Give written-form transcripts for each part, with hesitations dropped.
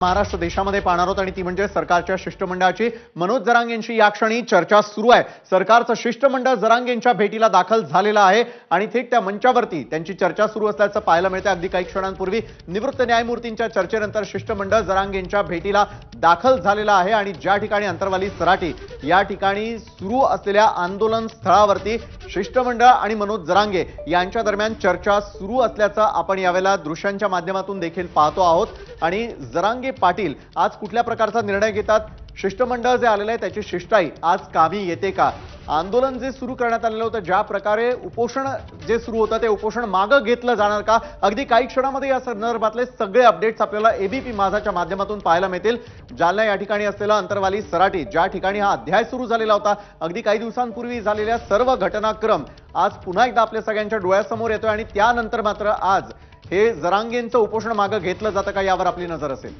महाराष्ट्र देशामध्ये पाहणार आहोत आणि ती म्हणजे सरकारच्या शिष्टमंडळाची मनोज जरांगेंची या क्षणी चर्चा सुरू आहे। सरकारचं शिष्टमंडळ जरांगेंच्या भेटीला दाखल झालेलं आहे आणि थेट त्या मंचावरती त्यांची चर्चा सुरू असल्याचं पाहायला मिळते। अगदी काही क्षणांपूर्वी निवृत्त न्यायमूर्तींच्या चर्चेनंतर शिष्टमंडळ जरांगेंच्या भेटीला दाखल झालेलं आहे आणि ज्या ठिकाणी अंतरवाली सराटी या ठिकाणी सुरू असलेल्या आंदोलन स्थळावरती शिष्टमंडळ आणि मनोज जरांगे यांच्या दरम्यान चर्चा सुरू असल्याचं आपण यावेळेला दृश्यांच्या माध्यमातून देखील पाहतो आहोत। आणि जरांगे पाटील आज कुठल्या प्रकारचा निर्णय घेतात, शिष्टमंडळ जे आलेलं आहे त्याची शिष्टाई आज कामी येते का, आंदोलन जे सुरू करण्यात आलेलं होतं ज्या प्रकारे उपोषण जे सुरू होतं ते उपोषण मागे घेतलं जाणार का, अगदी काही क्षणामध्ये या संदर्भातले सगळे अपडेट्स आपल्याला एबीपी माझाच्या माध्यमातून पाहायला मिळतील। जालना या ठिकाणी असलेला अंतरवाली सराटी ज्या ठिकाणी हा अध्याय सुरू झालेला होता, अगदी काही दिवसांपूर्वी झालेल्या सर्व घटनाक्रम आज पुन्हा एकदा आपल्या सगळ्यांच्या डोळ्यासमोर येतोय आणि त्यानंतर मात्र आज हे जरांगेंचं उपोषण मागे घेतलं जातं का यावर आपली नजर असेल।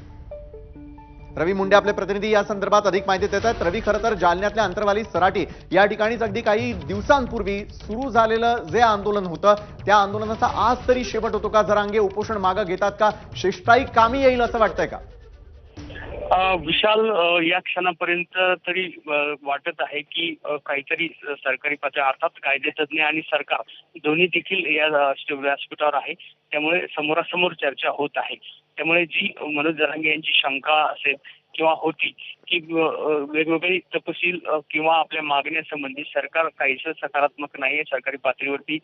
रवी मुंडे आपले प्रतिनिधी या संदर्भात अधिक माहिती देत आहेत। रवी, खरं तर जालन्यातल्या अंतरवाली सराटी या ठिकाणीच अगदी काही दिवसांपूर्वी सुरू झालेलं जे आंदोलन होतं त्या आंदोलनाचा आज तरी शेवट होतो का, जरांगे उपोषण मागे घेतात का, शिष्टाई कामी येईल असं वाटतंय का? विशाल, या क्षणापर्यंत तरी वाटत आहे की काहीतरी सरकारी पातळी अर्थात कायदेतज्ञ आणि सरकार दोन्ही देखील या व्यासपीठावर आहे, त्यामुळे समोरासमोर चर्चा होत आहे। त्यामुळे जी मनोज जरांगे यांची शंका असेल किंवा होती की वेगवेगळी तपशील किंवा आपल्या मागण्यासंबंधी सरकार काहीसं सकारात्मक नाहीये, सरकारी पातळीवरती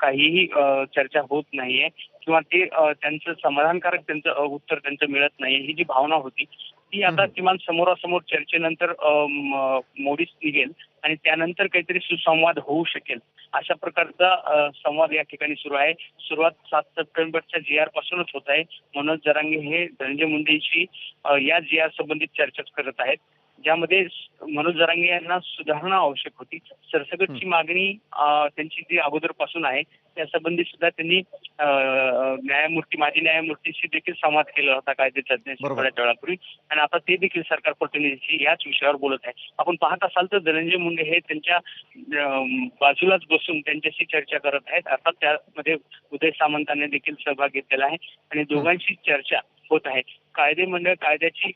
काहीही चर्चा होत नाहीये किंवा ते त्यांचं समाधानकारक त्यांचं उत्तर त्यांचं मिळत नाहीये, ही जी भावना होती ती आता किमान समोरासमोर चर्चेनंतर मोडीच निघेल आणि त्यानंतर काहीतरी सुसंवाद होऊ शकेल अशा प्रकारचा संवाद या ठिकाणी सुरू आहे। सुरुवात 7 सप्टेंबरच्या GR पासूनच होत आहे। मनोज जरांगे हे धनंजय मुंडेंशी या GR संबंधित चर्चा करत आहेत, ज्यामध्ये मनोज जरांगे यांना सुधारणा आवश्यक होती। सरसकटची मागणी त्यांची जी अगोदरपासून आहे त्यासंबंधी सुद्धा त्यांनी माजी न्यायमूर्तींशी देखील संवाद केला होता कायदेतज्ञांशी थोड्या वेळापूर्वी, आणि आता ते देखील सरकार प्रतिनिधींशी याच विषयावर बोलत आहे। आपण पाहत असाल तर धनंजय मुंडे हे त्यांच्या बाजूलाच बसून त्यांच्याशी चर्चा करत आहेत। अर्थात त्यामध्ये उदय सामंतांनी देखील सहभाग घेतलेला आहे आणि दोघांशी चर्चा होत आहे। कायद्याची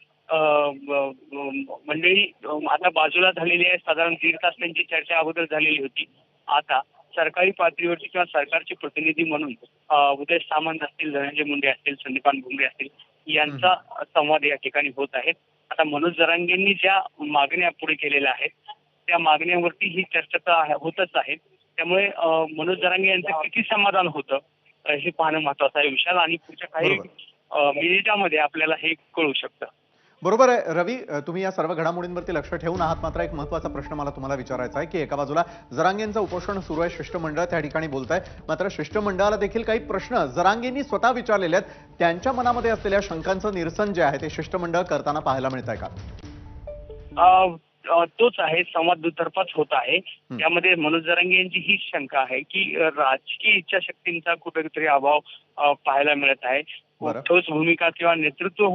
मंडळी आता बाजूला झालेली आहे। साधारण 1.5 तास त्यांची चर्चा अगोदर झालेली होती। आता सरकारी पातळीवरती किंवा सरकारचे प्रतिनिधी म्हणून उदय सामंत असतील, धनंजय मुंडे असतील, संदीपान भुमरे असतील यांचा संवाद या ठिकाणी होत आहे। आता मनोज जरांगेंनी ज्या मागण्या पुढे केलेल्या आहेत त्या मागण्यावरती ही चर्चा तर होतच आहे। त्यामुळे मनोज जरांगे यांचं किती समाधान होतं हे पाहणं महत्वाचं आहे विशाल, आणि पुढच्या काही मिनिटांमध्ये आपल्याला हे कळू शकतं। बरोबर आहे रवी, तुम्ही या सर्व घडामोडींवरती लक्ष ठेवून आहात। मात्र एक महत्त्वाचा प्रश्न मला तुम्हाला विचारायचा आहे की एका बाजूला जरांगेंचं उपोषण सुरू आहे, शिष्टमंडळ त्या ठिकाणी बोलत आहे, मात्र शिष्टमंडळाला देखील काही प्रश्न जरांगेंनी स्वतः विचारलेले आहेत, त्यांच्या मनामध्ये असलेल्या शंकांचं निरसन जे आहे ते शिष्टमंडळ करताना पाहायला मिळत आहे का? तोच आहे, संवाद दुतर्फाच होत आहे। त्यामध्ये मनोज जरांगे यांची ही शंका आहे की राजकीय इच्छाशक्तींचा कुठेतरी अभाव पाहायला मिळत आहे। ठोस भूमिका किंवा नेतृत्व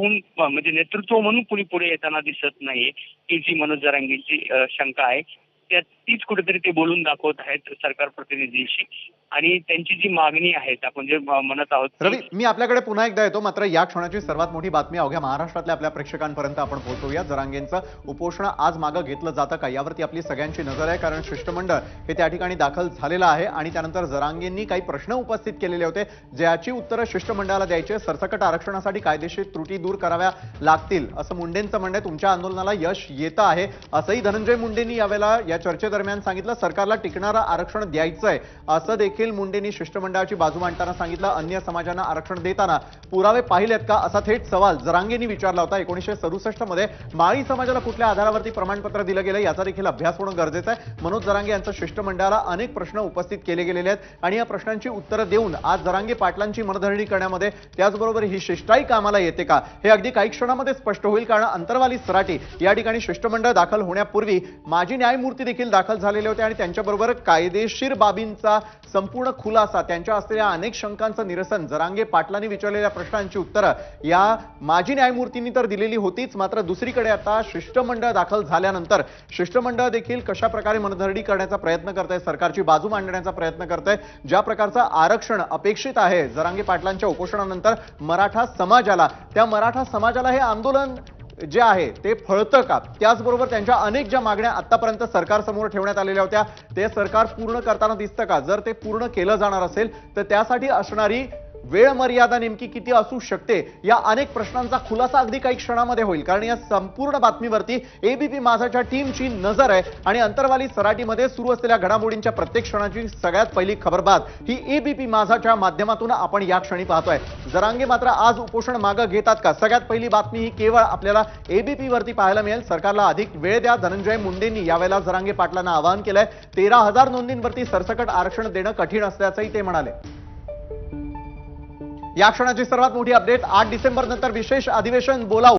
म्हणून कुणी पुढे येताना दिसत नाहीये, ही जी मनोज जरांगेंची शंका आहे तीच कुठेतरी ते बोलून दाखवत आहेत सरकार प्रतिनिधींशी। आणि त्यांची जी मागणी आहे आपण जे म्हणत आहोत। रवी, मी आपल्याकडे पुन्हा एकदा येतो, मात्र या क्षणाची सर्वात मोठी बातमी अवघ्या महाराष्ट्रातल्या आपल्या प्रेक्षकांपर्यंत आपण पोहोचवूया। जरांगेंचं उपोषण आज मागे घेतलं जातं का यावरती आपली सगळ्यांची नजर आहे, कारण शिष्टमंडळ हे त्या ठिकाणी दाखल झालेलं आहे आणि त्यानंतर जरांगेंनी काही प्रश्न उपस्थित केलेले होते ज्याची उत्तरं शिष्टमंडळाला द्यायचे। सरसकट आरक्षणासाठी कायदेशीर त्रुटी दूर कराव्या लागतील असं मुंडेंचं म्हणणं आहे। तुमच्या आंदोलनाला यश येतं आहे असंही धनंजय मुंडेंनी यावेळेला या चर्चेदरम्यान सांगितलं। सरकारला टिकणारं आरक्षण द्यायचंय असं देखील मुंडेंनी शिष्टमंडळाची बाजू मांडताना सांगितलं। अन्य समाजांना आरक्षण देताना पुरावे पाहिलेत का असा थेट सवाल जरांगेंनी विचारला होता। 1967 मध्ये माळी समाजाला कुठल्या आधारावरती प्रमाणपत्र दिलं गेलं याचा देखील अभ्यास होणं गरजेचं आहे। मनोज जरांगे यांच्या शिष्टमंडळाला अनेक प्रश्न उपस्थित केले गेलेले आहेत आणि या प्रश्नांची उत्तरं देऊन आज जरांगे पाटलांची मनधरणी करण्यामध्ये त्याचबरोबर ही शिष्टाई कामाला येते का हे अगदी काही क्षणामध्ये स्पष्ट होईल, कारण अंतरवाली सराटी या ठिकाणी शिष्टमंडळ दाखल होण्यापूर्वी माजी न्यायमूर्ती देखील दाखल झालेले होते आणि त्यांच्याबरोबर कायदेशीर बाबींचा संपूर्ण खुलासा, त्यांच्या असलेल्या अनेक शंकांचं निरसन, जरांगे पाटलांनी विचारलेल्या प्रश्नांची उत्तरं या माजी न्यायमूर्तींनी तर दिलेली होतीच, मात्र दुसरीकडे आता शिष्टमंडळ दाखल झाल्यानंतर शिष्टमंडळ देखील कशा प्रकारे मनधरणी करण्याचा प्रयत्न करत आहे, सरकारची बाजू मांडण्याचा प्रयत्न करत आहे, ज्या प्रकारचं आरक्षण अपेक्षित आहे जरांगे पाटलांच्या उपोषणानंतर मराठा समाजाला, त्या मराठा समाजाला हे आंदोलन जे आहे ते फळतं का, त्याचबरोबर त्यांच्या अनेक ज्या मागण्या आतापर्यंत सरकारसमोर ठेवण्यात आलेल्या होत्या ते सरकार पूर्ण करताना दिसतं का, जर ते पूर्ण केलं जाणार असेल तर त्यासाठी असणारी वेळ मर्यादा नेमकी किती असू शकते, या अनेक प्रश्नांचा खुलासा अगदी काही क्षणामध्ये होईल. कारण या संपूर्ण बातमीवरती एबीपी माझाच्या टीमची नजर आहे आणि अंतरवाली सराटीमध्ये सुरू असलेल्या घडामोडींच्या प्रत्येक क्षणाची सगळ्यात पहिली खबरबात ही एबीपी माझाच्या माध्यमातून आपण या क्षणी पाहतोय. जरांगे मात्र आज उपोषण मागे घेतात का, सगळ्यात पहिली बातमी ही केवळ आपल्याला एबीपी वरती पाहायला मिळेल. सरकारला अधिक वेळ द्या, धनंजय मुंडेंनी यावेळेला जरांगे पाटलांना आवाहन केलंय. 13,000 नोंदींवरती सरसकट आरक्षण देणं कठीण असल्याचंही ते म्हणाले. या क्षणाची सर्वात मोठी अपडेट, 8 डिसेंबर नंतर विशेष अधिवेशन बोलावू.